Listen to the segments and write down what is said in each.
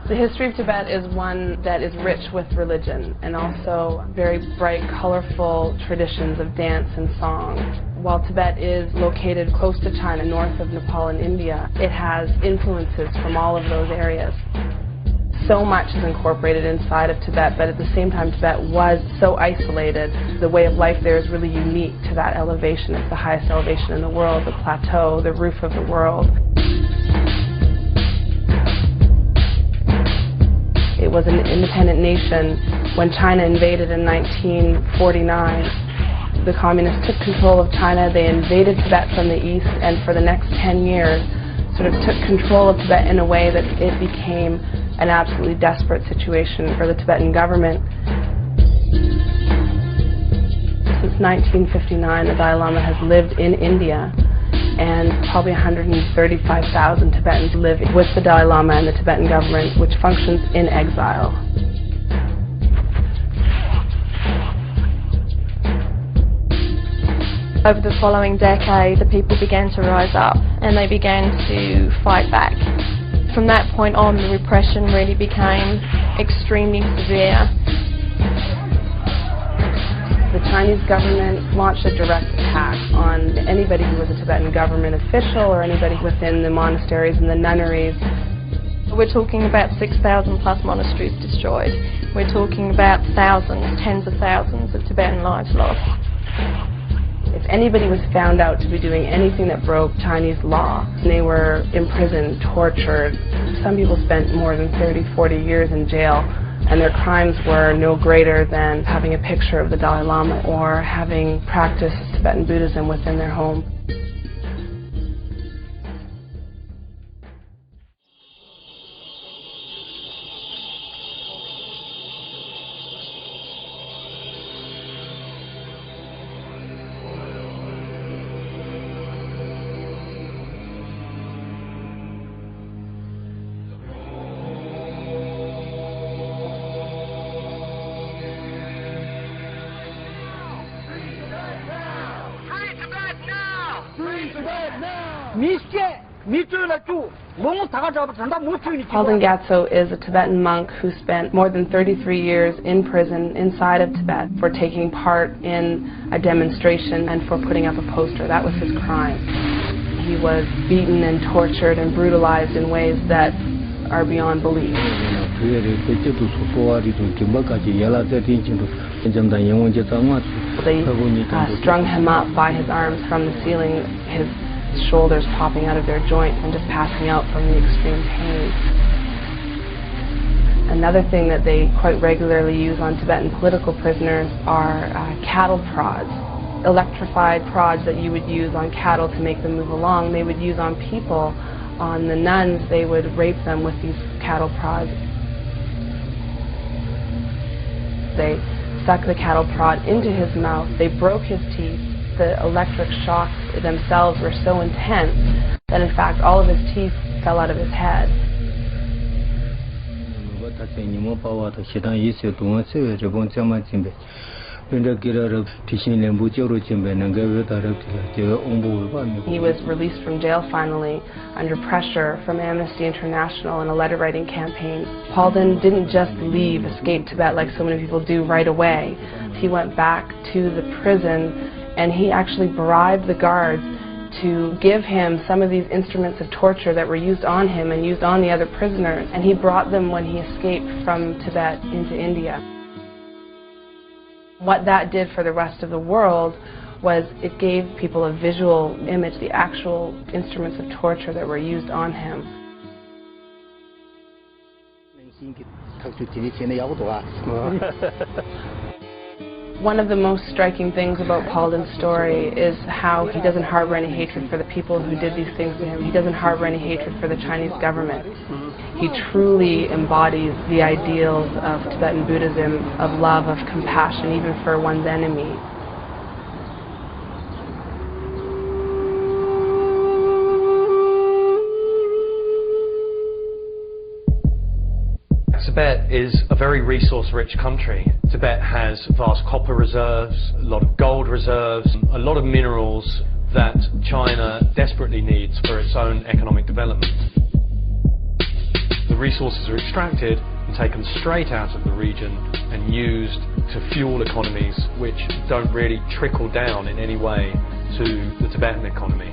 The history of Tibet is one that is rich with religion and also very bright, colorful traditions of dance and song. While Tibet is located close to China, north of Nepal and India, it has influences from all of those areas. So much is incorporated inside of Tibet, but at the same time Tibet was so isolated. The way of life there is really unique to that elevation. It's the highest elevation in the world, the plateau, the roof of the world. It was an independent nation when China invaded in 1949. The communists took control of China, they invaded Tibet from the east, and for the next 10 years sort of took control of Tibet in a way that it became an absolutely desperate situation for the Tibetan government. Since 1959, the Dalai Lama has lived in India, and probably 135,000 Tibetans live with the Dalai Lama and the Tibetan government, which functions in exile. Over the following decade, the people began to rise up and they began to fight back. From that point on, the repression really became extremely severe. The Chinese government launched a direct attack on anybody who was a Tibetan government official or anybody within the monasteries and the nunneries. We're talking about 6,000 plus monasteries destroyed. We're talking about thousands, tens of thousands of Tibetan lives lost. If anybody was found out to be doing anything that broke Chinese law, they were imprisoned, tortured. Some people spent more than 30, 40 years in jail, and their crimes were no greater than having a picture of the Dalai Lama or having practiced Tibetan Buddhism within their home. Palden Gyatso is a Tibetan monk who spent more than 33 years in prison inside of Tibet for taking part in a demonstration and for putting up a poster. That was his crime. He was beaten and tortured and brutalized in ways that are beyond belief. They strung him up by his arms from the ceiling, his shoulders popping out of their joints and just passing out from the extreme pain. Another thing that they quite regularly use on Tibetan political prisoners are cattle prods. Electrified prods that you would use on cattle to make them move along, they would use on people. On the nuns, they would rape them with these cattle prods. They stuck the cattle prod into his mouth, they broke his teeth. The electric shocks themselves were so intense that in fact all of his teeth fell out of his head. He was released from jail finally under pressure from Amnesty International and a letter writing campaign. Palden didn't just escape Tibet like so many people do right away. He went back to the prison and he actually bribed the guards to give him some of these instruments of torture that were used on him and used on the other prisoners, and he brought them when he escaped from Tibet into India. What that did for the rest of the world was it gave people a visual image, the actual instruments of torture that were used on him. One of the most striking things about Palden's story is how he doesn't harbor any hatred for the people who did these things to him. He doesn't harbor any hatred for the Chinese government. He truly embodies the ideals of Tibetan Buddhism, of love, of compassion, even for one's enemy. Tibet is a very resource-rich country. Tibet has vast copper reserves, a lot of gold reserves, a lot of minerals that China desperately needs for its own economic development. The resources are extracted and taken straight out of the region and used to fuel economies which don't really trickle down in any way to the Tibetan economy.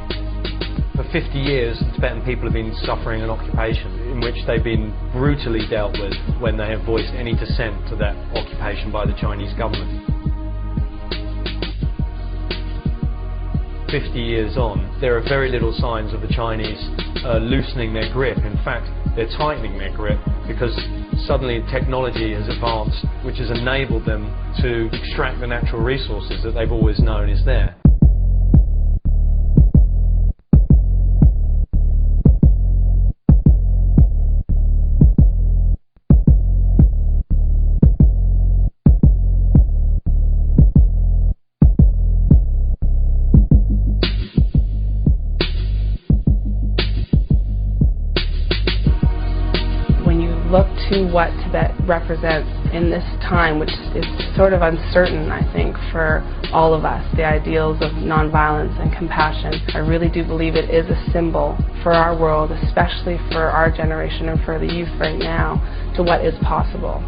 For 50 years, the Tibetan people have been suffering an occupation in which they've been brutally dealt with when they have voiced any dissent to that occupation by the Chinese government. 50 years on, there are very little signs of the Chinese loosening their grip. In fact, they're tightening their grip because suddenly technology has advanced, which has enabled them to extract the natural resources that they've always known is there. Look to what Tibet represents in this time, which is sort of uncertain, I think, for all of us, the ideals of nonviolence and compassion. I really do believe it is a symbol for our world, especially for our generation and for the youth right now, to what is possible.